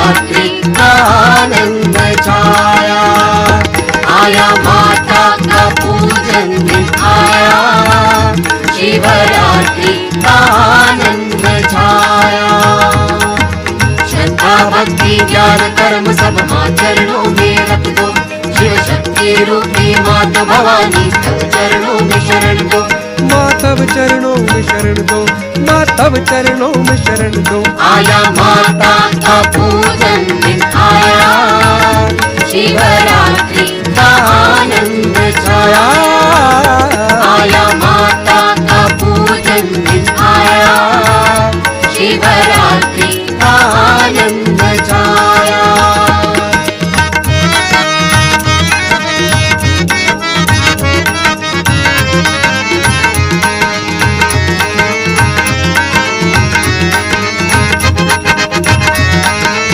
शिवरात्रि का आनंद छाया, आया माता का पूजन दिखाया, शिवरात्रि का आनंद छाया। श्रद्धा भक्ति ज्ञान कर्म सब मां चरणों में रख दो, शिव शक्ति रूपी माता भवानी तव चरणों में शरण दो, माँ तव चरणों में शरण दो, माँ तव चरणों में शरण दो। आया माता का